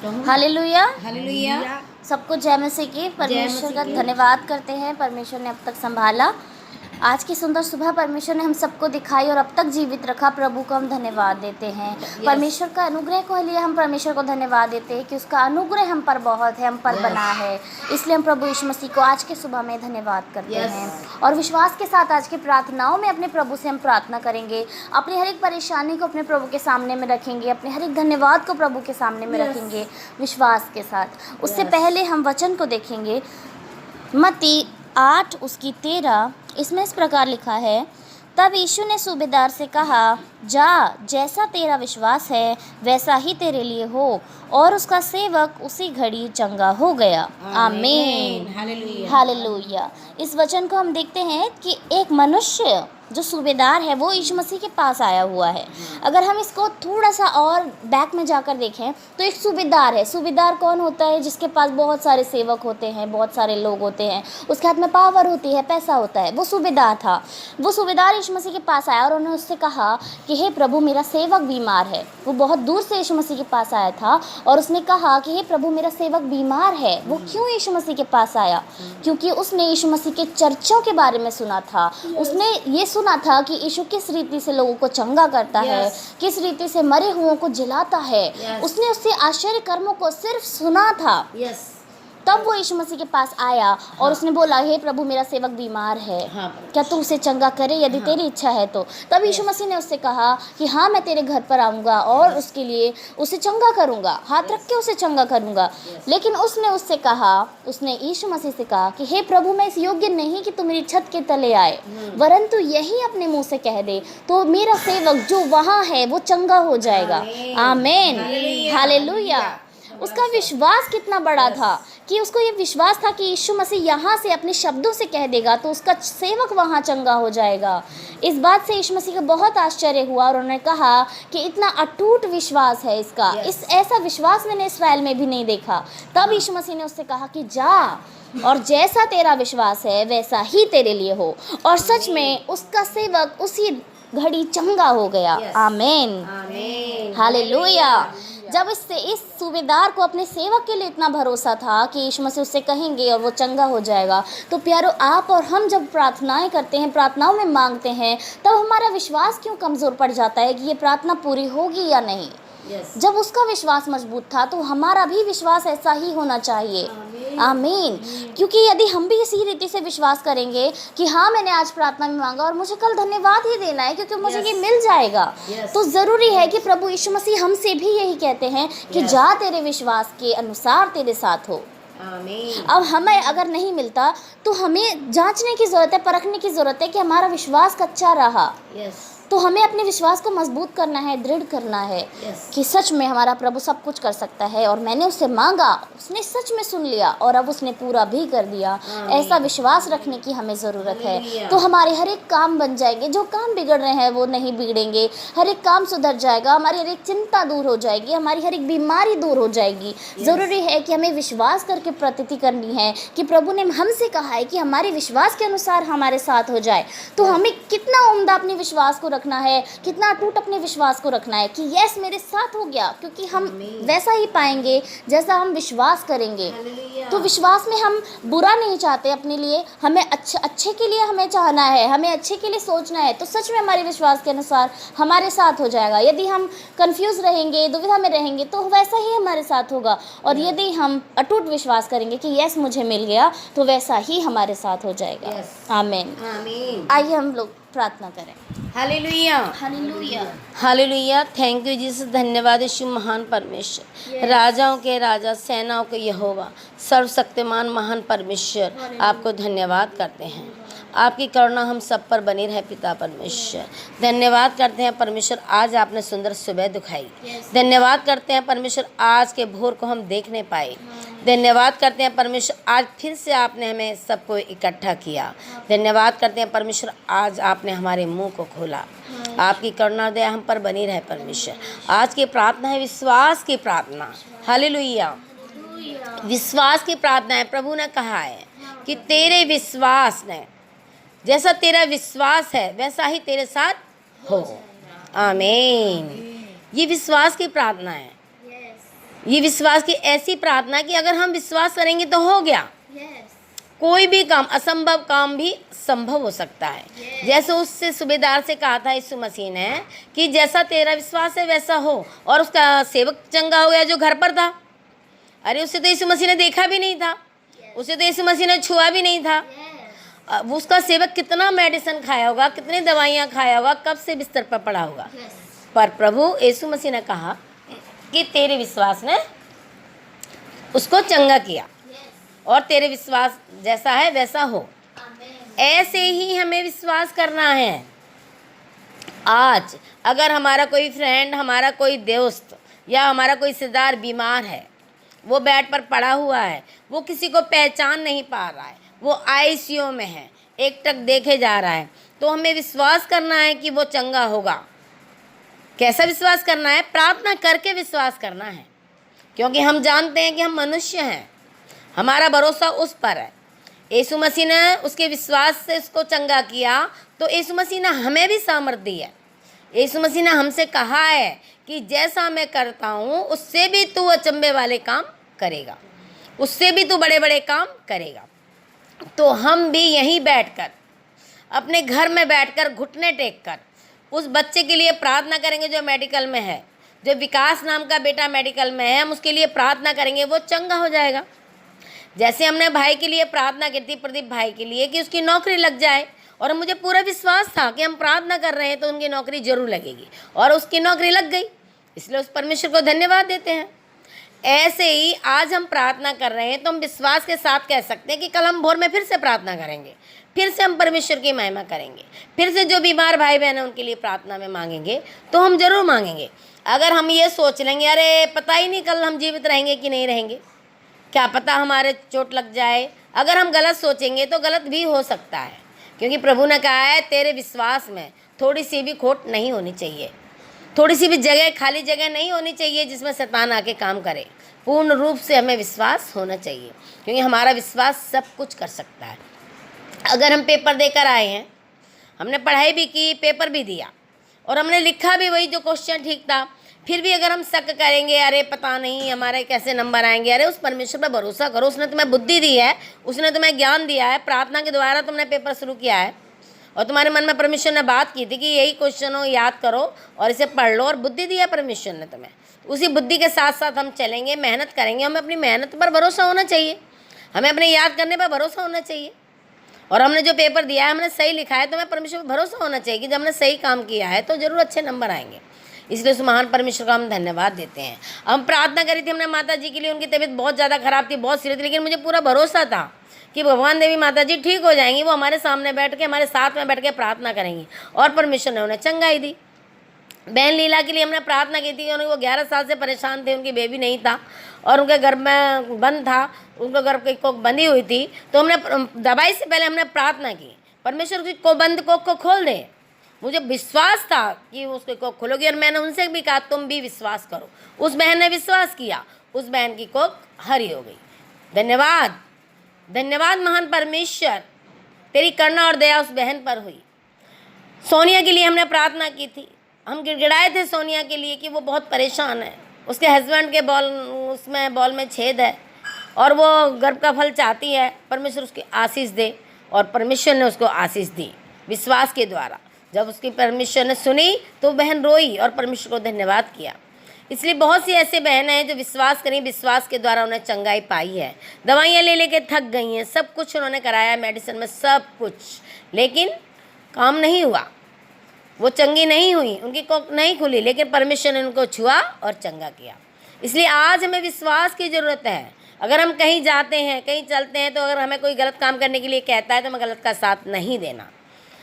Hallelujah. Hallelujah. सबको जय मसीह की। परमेश्वर का धन्यवाद करते हैं, परमेश्वर ने अब तक संभाला। आज की सुंदर सुबह परमेश्वर ने हम सबको दिखाई और अब तक जीवित रखा। प्रभु को हम धन्यवाद देते हैं। परमेश्वर का अनुग्रह को लिए हम परमेश्वर को धन्यवाद देते हैं कि उसका अनुग्रह हम पर बहुत है, हम पर बना है। इसलिए हम प्रभु यीशु मसीह को आज की सुबह में धन्यवाद करते हैं और विश्वास के साथ आज की प्रार्थनाओं में अपने प्रभु से हम प्रार्थना करेंगे। अपनी हर एक परेशानी को अपने प्रभु के सामने में रखेंगे, अपने हर एक धन्यवाद को प्रभु के सामने में रखेंगे विश्वास के साथ। उससे पहले हम वचन को देखेंगे, मत्ती 8 उसकी 13। इसमें इस प्रकार लिखा है, तब यीशु ने सूबेदार से कहा, जा, जैसा तेरा विश्वास है वैसा ही तेरे लिए हो। और उसका सेवक उसी घड़ी चंगा हो गया। आमीन। हालेलुया। इस वचन को हम देखते हैं कि एक मनुष्य जो सूबेदार है वो यीशु मसीह के पास आया हुआ है। अगर हम इसको थोड़ा सा और बैक में जाकर देखें तो एक सूबेदार है। सूबेदार कौन होता है? जिसके पास बहुत सारे सेवक होते हैं, बहुत सारे लोग होते हैं, उसके हाथ में पावर होती है, पैसा होता है। वो सूबेदार था। वो सूबेदार यीशु मसीह के पास आया और उन्होंने उससे कहा कि हे प्रभु, मेरा सेवक बीमार है। वो बहुत दूर से यीशु मसीह के पास आया था और उसने कहा कि हे प्रभु, मेरा सेवक बीमार है। वो क्यों यीशु मसीह के पास आया? क्योंकि उसने यीशु मसीह के चर्चों के बारे में सुना था। उसने ये सुना था कि यीशु किस रीति से लोगों को चंगा करता है, किस रीति से मरे हुओं को जिलाता है। उसने उससे आश्चर्य कर्मों को सिर्फ सुना था। तब वो यीशु मसीह के पास आया और उसने बोला, हे प्रभु, मेरा सेवक बीमार है, क्या तू उसे चंगा करे यदि तेरी इच्छा है तो। तब यीशु मसीह ने उससे कहा कि हाँ, मैं तेरे घर पर आऊँगा और उसके लिए उसे चंगा करूँगा, हाथ रख के उसे चंगा करूँगा। लेकिन उसने यीशु मसीह से कहा कि हे प्रभु, मैं इस योग्य नहीं कि तू मेरी छत के तले आए, वरन तू यही अपने मुँह से कह दे तो मेरा सेवक जो वहाँ है वो चंगा हो जाएगा। आमीन। हालेलुया। उसका विश्वास कितना बड़ा था कि उसको ये विश्वास था कि यीशु मसीह यहाँ से अपने शब्दों से कह देगा तो उसका सेवक वहाँ चंगा हो जाएगा। इस बात से यीशु मसीह को बहुत आश्चर्य हुआ और उन्होंने कहा कि इतना अटूट विश्वास है इसका। इस ऐसा विश्वास मैंने इस्राएल में भी नहीं देखा। तब यीशु मसीह ने उससे कहा कि जा, और जैसा तेरा विश्वास है वैसा ही तेरे लिए हो। और सच में उसका सेवक उसी घड़ी चंगा हो गया। आमीन। हालेलुया। जब इस सूबेदार को अपने सेवक के लिए इतना भरोसा था कि यीशु मसीह उससे कहेंगे और वो चंगा हो जाएगा, तो प्यारो, आप और हम जब प्रार्थनाएं करते हैं, प्रार्थनाओं में मांगते हैं, तब हमारा विश्वास क्यों कमज़ोर पड़ जाता है कि ये प्रार्थना पूरी होगी या नहीं। जब उसका विश्वास मजबूत था तो हमारा भी विश्वास ऐसा ही होना चाहिए। आमीन। क्योंकि यदि हम भी इसी रीति से विश्वास करेंगे कि हाँ, मैंने आज प्रार्थना में मांगा और मुझे कल धन्यवाद ही देना है क्योंकि मुझे ये मिल जाएगा, तो ज़रूरी है कि प्रभु यीशु मसीह हमसे भी यही कहते हैं कि जा, तेरे विश्वास के अनुसार तेरे साथ हो। अब हमें अगर नहीं मिलता तो हमें जांचने की ज़रूरत है, परखने की ज़रूरत है कि हमारा विश्वास कच्चा रहा। तो हमें अपने विश्वास को मजबूत करना है, दृढ़ करना है कि सच में हमारा प्रभु सब कुछ कर सकता है और मैंने उससे मांगा, उसने सच में सुन लिया और अब उसने पूरा भी कर दिया। ऐसा विश्वास रखने की हमें ज़रूरत है। तो हमारे हर एक काम बन जाएंगे, जो काम बिगड़ रहे हैं वो नहीं बिगड़ेंगे, हर एक काम सुधर जाएगा, हमारी हर एक चिंता दूर हो जाएगी, हमारी हर एक बीमारी दूर हो जाएगी। ज़रूरी है कि हमें विश्वास करके प्रतीति करनी है कि प्रभु ने हमसे कहा है कि हमारे विश्वास के अनुसार हमारे साथ हो जाए। तो हमें कितना उम्दा अपने विश्वास को रखना है, कितना अटूट अपने विश्वास को रखना है कि यस, मेरे साथ हो गया, क्योंकि हम वैसा ही पाएंगे जैसा हम विश्वास करेंगे। तो विश्वास में हम बुरा नहीं चाहते अपने लिए, हमें अच्छे के लिए हमें चाहना है, हमें अच्छे के लिए सोचना है, तो सच में हमारे विश्वास के अनुसार हमारे साथ हो जाएगा। यदि हम कंफ्यूज रहेंगे, दुविधा में रहेंगे, तो वैसा ही हमारे साथ होगा। और यदि हम अटूट विश्वास करेंगे कि यस, मुझे मिल गया, तो वैसा ही हमारे साथ हो जाएगा। आमीन। आइए हम लोग प्रार्थना करें। Hallelujah. Hallelujah. Hallelujah. Thank you Jesus. धन्यवाद यीशु महान परमेश्वर, राजाओं के राजा, सेनाओं के यहोवा, सर्वशक्तिमान महान परमेश्वर, आपको धन्यवाद करते हैं। आपकी करुणा हम सब पर बनी रहे पिता परमेश्वर। धन्यवाद करते हैं परमेश्वर, आज आपने सुंदर सुबह दिखाई। धन्यवाद करते हैं परमेश्वर, आज के भोर को हम देखने पाए। धन्यवाद करते हैं परमेश्वर, आज फिर से आपने हमें सबको इकट्ठा किया। धन्यवाद करते हैं परमेश्वर, आज आपने हमारे मुंह को खोला। आपकी करुणा दया हम पर बनी रहे परमेश्वर। आज की प्रार्थना है विश्वास की प्रार्थना। हालेलुया। विश्वास की प्रार्थना है। प्रभु ने कहा है कि तेरे विश्वास ने, जैसा तेरा विश्वास है वैसा ही तेरे साथ हो। आमीन। ये विश्वास की प्रार्थना है। ये विश्वास की ऐसी प्रार्थना कि अगर हम विश्वास करेंगे तो हो गया। कोई भी काम, असंभव काम भी संभव हो सकता है। जैसे उससे सूबेदार से कहा था यीशु मसीह ने कि जैसा तेरा विश्वास है वैसा हो, और उसका सेवक चंगा हो गया जो घर पर था। अरे उसे तो यीशु मसीह ने देखा भी नहीं था, उसे तो यीशु मसीह ने छुआ भी नहीं था। अब उसका सेवक कितना मेडिसिन खाया होगा, कितनी दवाइयाँ खाया होगा, कब से बिस्तर पर पड़ा होगा, पर प्रभु यीशु मसीह ने कहा कि तेरे विश्वास ने उसको चंगा किया, और तेरे विश्वास जैसा है वैसा हो। ऐसे ही हमें विश्वास करना है। आज अगर हमारा कोई फ्रेंड, हमारा कोई दोस्त या हमारा कोई रिश्तेदार बीमार है, वो बेड पर पड़ा हुआ है, वो किसी को पहचान नहीं पा रहा है, वो आईसीयू में है, एकटक देखे जा रहा है, तो हमें विश्वास करना है कि वो चंगा होगा। कैसा विश्वास करना है? प्रार्थना करके विश्वास करना है, क्योंकि हम जानते हैं कि हम मनुष्य हैं, हमारा भरोसा उस पर है। यीशु मसीह ने उसके विश्वास से उसको चंगा किया, तो यीशु मसीह ने हमें भी सामर्थ्य दी है। यीशु मसीह ने हमसे कहा है कि जैसा मैं करता हूँ उससे भी तू अचंभे वाले काम करेगा, उससे भी तू बड़े बड़े काम करेगा। तो हम भी यहीं बैठकर, अपने घर में बैठकर, घुटने टेक कर उस बच्चे के लिए प्रार्थना करेंगे जो मेडिकल में है। जो विकास नाम का बेटा मेडिकल में है, हम उसके लिए प्रार्थना करेंगे, वो चंगा हो जाएगा। जैसे हमने भाई के लिए प्रार्थना की थी, प्रदीप भाई के लिए, कि उसकी नौकरी लग जाए, और मुझे पूरा विश्वास था कि हम प्रार्थना कर रहे हैं तो उनकी नौकरी जरूर लगेगी, और उसकी नौकरी लग गई। इसलिए उस परमेश्वर को धन्यवाद देते हैं। ऐसे ही आज हम प्रार्थना कर रहे हैं तो हम विश्वास के साथ कह सकते हैं कि कल हम भोर में फिर से प्रार्थना करेंगे, फिर से हम परमेश्वर की महिमा करेंगे, फिर से जो बीमार भाई बहन हैं उनके लिए प्रार्थना में मांगेंगे, तो हम जरूर मांगेंगे। अगर हम ये सोच लेंगे अरे पता ही नहीं कल हम जीवित रहेंगे कि नहीं रहेंगे, क्या पता हमारे चोट लग जाए, अगर हम गलत सोचेंगे तो गलत भी हो सकता है, क्योंकि प्रभु ने कहा है तेरे विश्वास में थोड़ी सी भी खोट नहीं होनी चाहिए, थोड़ी सी भी जगह, खाली जगह नहीं होनी चाहिए जिसमें शैतान आके काम करे। पूर्ण रूप से हमें विश्वास होना चाहिए, क्योंकि हमारा विश्वास सब कुछ कर सकता है। अगर हम पेपर देकर आए हैं, हमने पढ़ाई भी की, पेपर भी दिया, और हमने लिखा भी वही जो क्वेश्चन ठीक था, फिर भी अगर हम शक करेंगे अरे पता नहीं हमारे कैसे नंबर आएंगे, अरे उस परमेश्वर पर भरोसा करो, उसने तुम्हें बुद्धि दी है, उसने तुम्हें ज्ञान दिया है, प्रार्थना के द्वारा तुमने पेपर शुरू किया है, और तुम्हारे मन में परमेश्वर ने बात की थी कि यही क्वेश्चन हो, याद करो और इसे पढ़ लो, और बुद्धि दी है परमेश्वर ने तुम्हें। उसी बुद्धि के साथ साथ हम चलेंगे, मेहनत करेंगे। हमें अपनी मेहनत पर भरोसा होना चाहिए, हमें अपने याद करने पर भरोसा होना चाहिए, और हमने जो पेपर दिया है हमने सही लिखा है तो हमें परमेश्वर पर भरोसा होना चाहिए कि जब हमने सही काम किया है तो ज़रूर अच्छे नंबर आएंगे। इसलिए उस महान परमेश्वर का हम धन्यवाद देते हैं। हम प्रार्थना करी थी हमने माता जी के लिए, उनकी तबीयत बहुत ज़्यादा खराब थी, बहुत सीरियस थी, लेकिन मुझे पूरा भरोसा था कि भगवान देवी माता जी ठीक हो जाएंगी, वो हमारे सामने बैठ के, हमारे साथ में बैठ के प्रार्थना करेंगी, और परमेश्वर ने उन्हें चंगाई दी। बहन लीला के लिए हमने प्रार्थना की थी, वो 11 साल से परेशान थे, उनकी बेबी नहीं था और उनके गर्भ में बंद था, उनको गर्भ की कोख बंधी हुई थी, तो हमने दवाई से पहले हमने प्रार्थना की परमेश्वर की बंद कोख को खोल दे। मुझे विश्वास था कि उसकी कोख खोलोगी, और मैंने उनसे भी कहा तुम भी विश्वास करो। उस बहन ने विश्वास किया, उस बहन की कोख हरी हो गई। धन्यवाद, धन्यवाद महान परमेश्वर, तेरी करुणा और दया उस बहन पर हुई। सोनिया के लिए हमने प्रार्थना की थी, हम गिड़गिड़ाए थे सोनिया के लिए कि वो बहुत परेशान है, उसके हस्बैंड के बॉल में छेद है और वो गर्भ का फल चाहती है, परमेश्वर उसकी आशीष दे, और परमेश्वर ने उसको आशीष दी विश्वास के द्वारा। जब उसकी परमेश्वर ने सुनी तो बहन रोई और परमेश्वर को धन्यवाद किया। इसलिए बहुत सी ऐसे बहनें हैं जो विश्वास करी, विश्वास के द्वारा उन्हें चंगाई पाई है। दवाइयाँ ले लेके थक गई हैं, सब कुछ उन्होंने कराया मेडिसिन में सब कुछ, लेकिन काम नहीं हुआ, वो चंगी नहीं हुई, उनकी कोख नहीं खुली, लेकिन परमेश्वर ने उनको छुआ और चंगा किया। इसलिए आज हमें विश्वास की ज़रूरत है। अगर हम कहीं जाते हैं, कहीं चलते हैं, तो अगर हमें कोई गलत काम करने के लिए कहता है तो हमें गलत का साथ नहीं देना,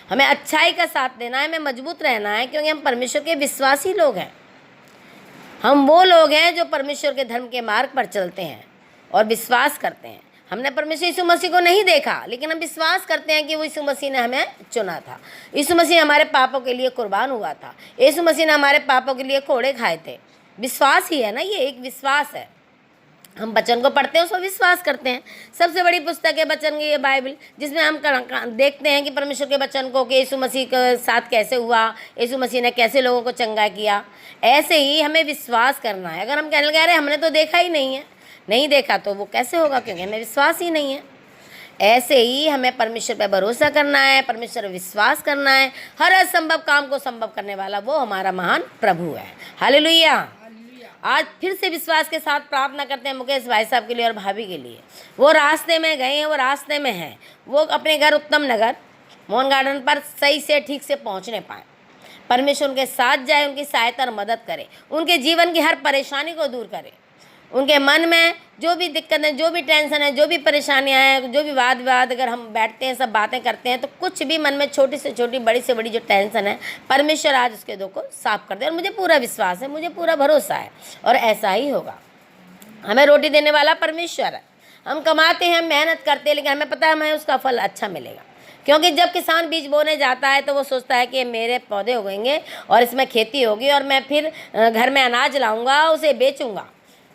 हमें अच्छाई का साथ देना है, हमें मजबूत रहना है, क्योंकि हम परमेश्वर के विश्वासी लोग हैं। हम वो लोग हैं जो परमेश्वर के धर्म के मार्ग पर चलते हैं और विश्वास करते हैं। हमने परमेश्वर यीशु मसीह को नहीं देखा, लेकिन हम विश्वास करते हैं कि वो यीशु मसीह ने हमें चुना था। यीशु मसीह हमारे पापों के लिए कुर्बान हुआ था, यीशु मसीह ने हमारे पापों के लिए कोड़े खाए थे। विश्वास ही है ना, ये एक विश्वास है। हम वचन को पढ़ते हैं, उस पर विश्वास करते हैं। सबसे बड़ी पुस्तक है वचन की ये बाइबल, जिसमें हम देखते हैं कि परमेश्वर के वचन को, कि यीशु मसीह के साथ कैसे हुआ, यीशु मसीह ने कैसे लोगों को चंगा किया। ऐसे ही हमें विश्वास करना है। अगर हम कहने लगे अरे हमने तो देखा ही नहीं है, नहीं देखा तो वो कैसे होगा, क्योंकि हमें विश्वास ही नहीं है। ऐसे ही हमें परमेश्वर पर भरोसा करना है, परमेश्वर पर विश्वास करना है। हर असंभव काम को संभव करने वाला वो हमारा महान प्रभु है। हालेलुया। आज फिर से विश्वास के साथ प्रार्थना करते हैं मुकेश भाई साहब के लिए और भाभी के लिए। वो रास्ते में गए हैं, वो रास्ते में हैं, वो अपने घर उत्तम नगर मोहन गार्डन पर सही से ठीक से पहुंचने पाए। परमेश्वर उनके साथ जाए, उनकी सहायता और मदद करे, उनके जीवन की हर परेशानी को दूर करे। उनके मन में जो भी दिक्कत है, जो भी टेंशन है, जो भी परेशानियां हैं, जो भी वाद विवाद, अगर हम बैठते हैं सब बातें करते हैं तो कुछ भी मन में छोटी से छोटी, बड़ी से बड़ी जो टेंशन है, परमेश्वर आज उसके दो को साफ कर दे। और मुझे पूरा विश्वास है, मुझे पूरा भरोसा है और ऐसा ही होगा। हमें रोटी देने वाला परमेश्वर है। हम कमाते हैं, मेहनत करते हैं, लेकिन हमें पता है हमें उसका फल अच्छा मिलेगा। क्योंकि जब किसान बीज बोने जाता है तो वो सोचता है कि मेरे पौधे उगेंगे और इसमें खेती होगी और मैं फिर घर में अनाज लाऊंगा, उसे बेचूंगा,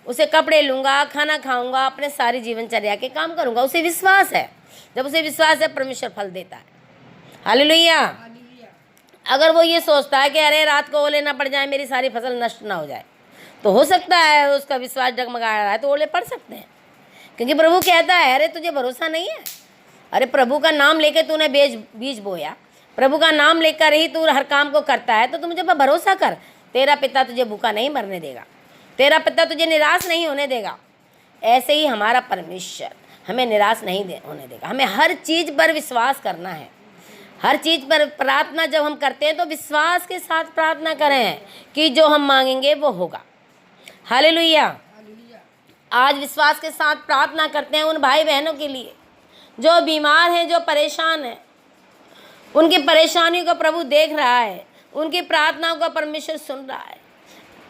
उसे कपड़े लूँगा, खाना खाऊंगा, अपने सारी जीवनचर्या के काम करूँगा। उसे विश्वास है। जब उसे विश्वास है, परमेश्वर फल देता है। हालेलुया। अगर वो ये सोचता है कि अरे रात को ओले ना पड़ जाए, मेरी सारी फसल नष्ट ना हो जाए, तो हो सकता है उसका विश्वास डगमगा रहा है तो ओले पड़ सकते हैं। क्योंकि प्रभु कहता है अरे तुझे भरोसा नहीं है, अरे प्रभु का नाम लेके तूने बीज बोया, प्रभु का नाम लेकर ही तू हर काम को करता है, तो तू मुझे पर भरोसा कर, तेरा पिता तुझे भूखा नहीं मरने देगा, तेरा पिता तुझे निराश नहीं होने देगा। ऐसे ही हमारा परमेश्वर हमें निराश नहीं होने देगा। हमें हर चीज़ पर विश्वास करना है। हर चीज़ पर प्रार्थना जब हम करते हैं तो विश्वास के साथ प्रार्थना करें कि जो हम मांगेंगे वो होगा। हालेलुया। आज विश्वास के साथ प्रार्थना करते हैं उन भाई बहनों के लिए जो बीमार हैं, जो परेशान हैं। उनकी परेशानियों को प्रभु देख रहा है, उनकी प्रार्थनाओं को परमेश्वर सुन रहा है।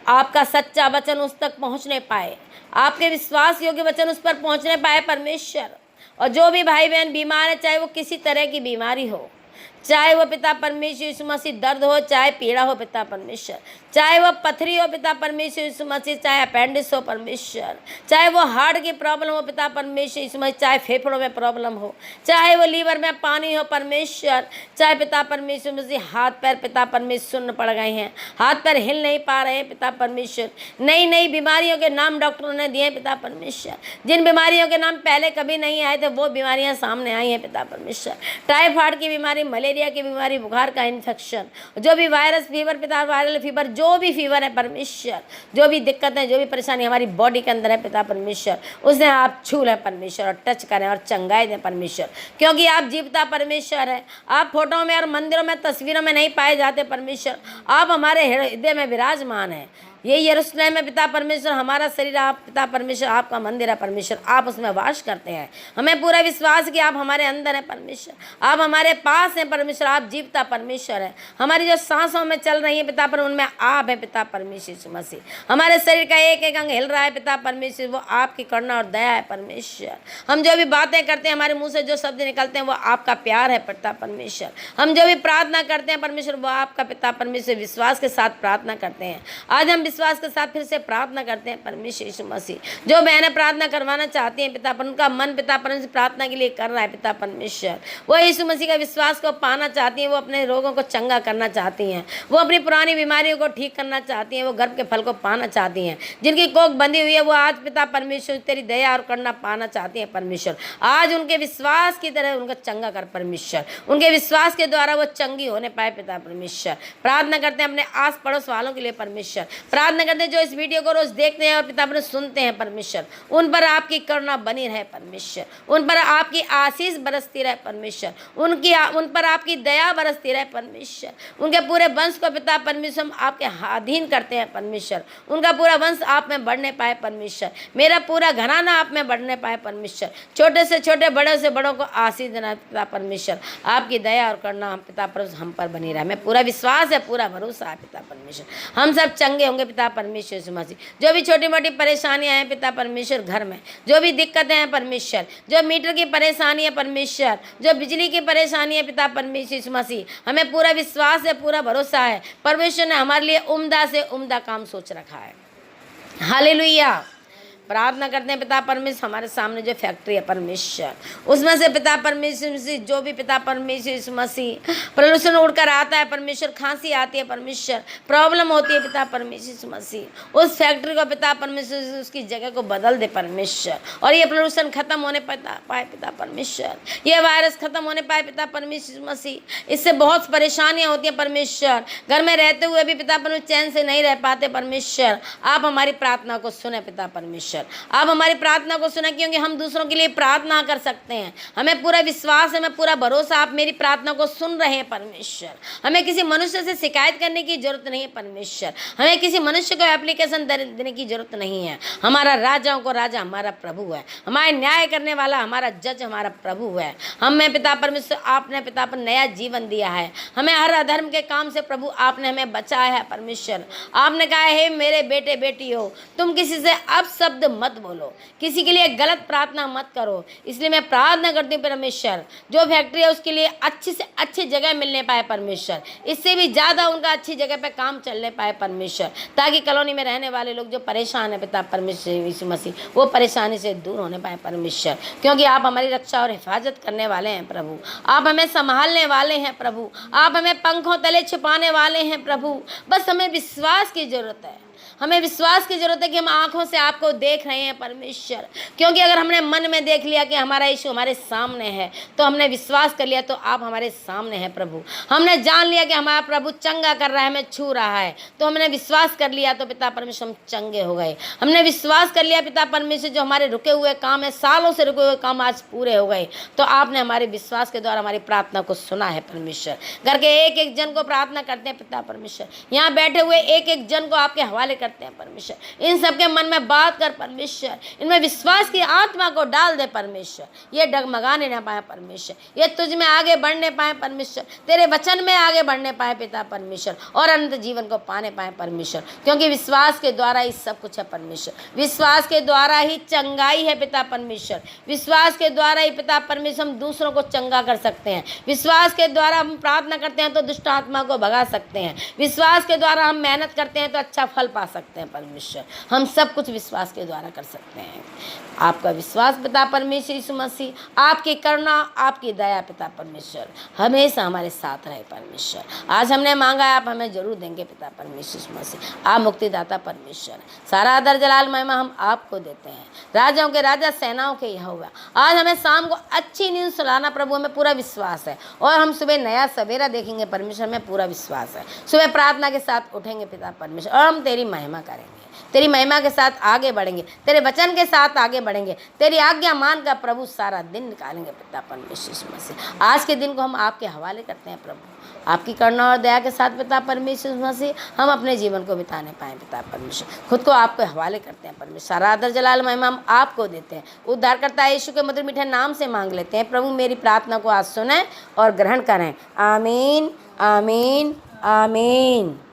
आपका सच्चा वचन उस तक पहुंचने पाए, आपके विश्वास योग्य वचन उस पर पहुंचने पाए परमेश्वर। और जो भी भाई बहन बीमार है, चाहे वो किसी तरह की बीमारी हो, चाहे वो पिता परमेश्वर यीशु मसीह दर्द हो, चाहे पीड़ा हो पिता परमेश्वर, चाहे वो पथरी हो पिता परमेश्वर यीशु मसीह, चाहे अपेंडिक्स हो परमेश्वर, चाहे वो हार्ट की प्रॉब्लम हो पिता परमेश्वर यीशु मसीह, चाहे फेफड़ों में प्रॉब्लम हो, चाहे वो लीवर में पानी हो परमेश्वर, चाहे पिता परमेश्वर मसीह हाथ पैर पिता परमेश्वर सुन्न पड़ गए हैं, हाथ पैर हिल नहीं पा रहे हैं पिता परमेश्वर। नई नई बीमारियों के नाम डॉक्टरों ने दिए पिता परमेश्वर। जिन बीमारियों के नाम पहले कभी नहीं आए थे वो बीमारियां सामने आई हैं पिता परमेश्वर। टाइफाइड की बीमारी, मलेरिया की बीमारी, बुखार का इन्फेक्शन, जो भी वायरस फीवर पिता, वायरल फीवर, जो भी फीवर है परमेश्वर, जो भी दिक्कत है, जो भी परेशानी हमारी बॉडी के अंदर है पिता परमेश्वर, उसे आप छू लें परमेश्वर और टच करें और चंगाई दें परमेश्वर। क्योंकि आप जीवता परमेश्वर है। आप फोटो में और मंदिरों में, तस्वीरों में नहीं पाए जाते परमेश्वर। आप हमारे हृदय में विराजमान हैं। ये यरूशलेम में पिता परमेश्वर, हमारा शरीर आप पिता परमेश्वर, आपका मंदिर है परमेश्वर, आप उसमें वास करते हैं। हमें पूरा विश्वास कि आप हमारे अंदर हैं परमेश्वर, आप हमारे पास हैं परमेश्वर, आप जीवता परमेश्वर है। हमारी जो सांसों में चल रही है पिता पर, उनमें आप है पिता परमेश्वर यीशु मसीह। हमारे शरीर का एक एक अंग हिल रहा है पिता परमेश्वर, वो आपकी करुणा और दया है परमेश्वर। हम जो भी बातें करते हैं, हमारे मुँह से जो शब्द निकलते हैं, वो आपका प्यार है पिता परमेश्वर। हम जो भी प्रार्थना करते हैं परमेश्वर, वो आपका पिता परमेश्वर विश्वास के साथ प्रार्थना करते हैं। आज हम विश्वास के साथ फिर से प्रार्थना करते हैं परमेश्वर यीशु मसीह। जो बहनें प्रार्थना करवाना चाहती हैं पिता पर, उनका मन पिता परमेश्वर प्रार्थना के लिए कर रहा है पिता परमेश्वर। वो यीशु मसीह का विश्वास को पाना चाहती हैं, वो अपने रोगों को चंगा करना चाहती हैं, वो अपनी पुरानी बीमारियों को ठीक करना चाहती हैं, वो गर्भ के फल को पाना चाहती हैं। जिनकी कोख बंधी हुई है वो आज पिता परमेश्वर तेरी दया और करुणा पाना चाहती हैं परमेश्वर। आज उनके विश्वास की तरह उनका चंगा कर परमेश्वर, उनके विश्वास के द्वारा वो चंगी होने पाए पिता परमेश्वर। प्रार्थना करते हैं अपने आस पड़ोस वालों के लिए परमेश्वर। प्रार्थना करते हैं जो इस वीडियो को रोज देखते हैं और पिता पर सुनते हैं परमेश्वर, उन पर आपकी करुणा बनी रहे परमेश्वर, उन पर आपकी आशीष बरसती रहे परमेश्वर, उन पर आपकी दया बरसती रहे परमेश्वर। उनके पूरे वंश को पिता परमेश्वर आपके अधीन करते हैं परमेश्वर, उनका पूरा वंश आप में बढ़ने पाए परमेश्वर, मेरा पूरा घराना आप में बढ़ने पाए परमेश्वर। छोटे से छोटे, बड़े से बड़ों को आशीष देना पिता परमेश्वर। आपकी दया और करुणा हम पिता परमेश्वर हम पर बनी रहे। हमें पूरा विश्वास है, पूरा भरोसा है पिता परमेश्वर, हम सब चंगे होंगे पिता परमेश्वर यीशु मसीह। जो भी छोटी मोटी परेशानियां हैं पिता परमेश्वर घर में, जो भी दिक्कतें हैं परमेश्वर, जो मीटर की परेशानी है परमेश्वर, जो बिजली की परेशानी है पिता परमेश्वर यीशु मसीह, हमें पूरा विश्वास है, पूरा भरोसा है। परमेश्वर ने हमारे लिए उम्दा से उम्दा काम सोच रखा है। हालेलुया। प्रार्थना करते हैं पिता परमेश्वर, हमारे सामने जो फैक्ट्री है परमेश्वर, उसमें से पिता परमेश्वर से जो भी पिता परमेश्वर यीशु मसीह प्रदूषण उड़कर आता है परमेश्वर, खांसी आती है परमेश्वर, प्रॉब्लम होती है पिता परमेश्वर यीशु मसीह, उस फैक्ट्री को पिता परमेश्वर उसकी जगह को बदल दे परमेश्वर, और ये प्रदूषण खत्म होने पाए पिता परमेश्वर, ये वायरस खत्म होने पाए पिता परमेश्वर यीशु मसीह। इससे बहुत परेशानियां होती हैं परमेश्वर, घर में रहते हुए भी पिता परमेश्वर चैन से नहीं रह पाते परमेश्वर। आप हमारी प्रार्थना को सुने पिता परमेश्वर, आप हमारी प्रार्थना को सुने, क्योंकि हम दूसरों के लिए प्रार्थना कर सकते हैं। हमें पूरा विश्वास है, हमें पूरा भरोसा, आप मेरी प्रार्थना को सुन रहे हैं परमेश्वर। हमें किसी मनुष्य से शिकायत करने की जरूरत नहीं है परमेश्वर, हमें किसी मनुष्य को एप्लीकेशन देने की जरूरत नहीं है। हमारा राजाओं को राजा हमारा प्रभु है, हमारे न्याय करने वाला हमारा जज हमारा प्रभु है। हमें पिता परमेश्वर आपने पिता पर नया जीवन दिया है, हमें हर अधर्म के काम से प्रभु आपने हमें बचाया है परमेश्वर। आपने कहा है मेरे बेटे बेटी हो, तुम किसी से अपशब्द मत बोलो, किसी के लिए गलत प्रार्थना मत करो। इसलिए मैं प्रार्थना करती हूँ परमेश्वर, जो फैक्ट्री है उसके लिए अच्छी से अच्छी जगह मिलने पाए परमेश्वर, इससे भी ज़्यादा उनका अच्छी जगह पे काम चलने पाए परमेश्वर, ताकि कॉलोनी में रहने वाले लोग जो परेशान है पिता परमेश्वर यीशु मसीह, वो परेशानी से दूर होने पाए परमेश्वर, क्योंकि आप हमारी रक्षा और हिफाजत करने वाले हैं प्रभु, आप हमें संभालने वाले हैं प्रभु, आप हमें पंखों तले छिपाने वाले हैं प्रभु। बस हमें विश्वास की जरूरत है, हमें विश्वास की जरूरत है कि हम आंखों से आपको देख रहे हैं परमेश्वर, क्योंकि अगर हमने मन में देख लिया कि हमारा यीशु हमारे सामने है, तो हमने विश्वास कर लिया तो आप हमारे सामने हैं प्रभु। हमने जान लिया कि हमारा प्रभु चंगा कर रहा है, हमें छू रहा है, तो हमने विश्वास कर लिया तो पिता परमेश्वर हम चंगे हो गए। हमने विश्वास कर लिया पिता परमेश्वर, जो हमारे रुके हुए काम है, सालों से रुके हुए काम आज पूरे हो गए, तो आपने हमारे विश्वास के द्वारा हमारी प्रार्थना को सुना है परमेश्वर। घर के एक एक जन को प्रार्थना करते हैं पिता परमेश्वर, यहाँ बैठे हुए एक एक जन को आपके हवाले करते हैं परमेश्वर। इन सबके मन में बात कर परमेश्वर, इनमें विश्वास की आत्मा को डाल दे परमेश्वर, ये डगमगाने ना पाए परमेश्वर, ये तुझ में आगे बढ़ने पाए परमेश्वर, तेरे वचन में आगे बढ़ने पाए पिता परमेश्वर, और अनंत जीवन को पाने पाए परमेश्वर, क्योंकि विश्वास के द्वारा ही सब कुछ है परमेश्वर। विश्वास के द्वारा ही चंगाई है पिता परमेश्वर, विश्वास के द्वारा ही पिता परमेश्वर हम दूसरों को चंगा कर सकते हैं। विश्वास के द्वारा हम प्रार्थना करते हैं तो दुष्ट आत्मा को भगा सकते हैं। विश्वास के द्वारा हम मेहनत करते हैं तो अच्छा फल पा सकते हैं परमेश्वर। हम सब कुछ विश्वास के द्वारा कर सकते हैं। आपका विश्वास पिता परमेश्वर यीशु मसीह, आपकी करुणा, आपकी दया पिता परमेश्वर हमेशा हमारे साथ रहे परमेश्वर। आज हमने मांगा है, आप हमें जरूर देंगे पिता परमेश्वर यीशु मसीह। आप मुक्तिदाता परमेश्वर, सारा आदर जलाल महिमा हम आपको देते हैं। राजाओं के राजा, सेनाओं के यहोवा, आज हमें शाम को अच्छी नींद सुलाना प्रभु, हमें पूरा विश्वास है, और हम सुबह नया सवेरा देखेंगे परमेश्वर, हमें पूरा विश्वास है। सुबह प्रार्थना के साथ उठेंगे पिता परमेश्वर, और हम तेरी महिमा करेंगे, तेरी महिमा के साथ आगे बढ़ेंगे, तेरे वचन के साथ आगे बढ़ेंगे, तेरी आज्ञा मानकर प्रभु सारा दिन निकालेंगे पिता परमेश्वर मसीह। आज के दिन को हम आपके हवाले करते हैं प्रभु, आपकी करुणा और दया के साथ पिता परमेश्वर मसीह हम अपने जीवन को बिताने पाएँ पिता परमेश्वर। खुद को आपके हवाले करते हैं परमेश्वर, सारा आदर जलाल महिमा हम आपको देते हैं। उद्धारकर्ता यीशु के मधुर मीठे नाम से मांग लेते हैं प्रभु, मेरी प्रार्थना को आज सुनें और ग्रहण करें। आमीन आमीन आमीन।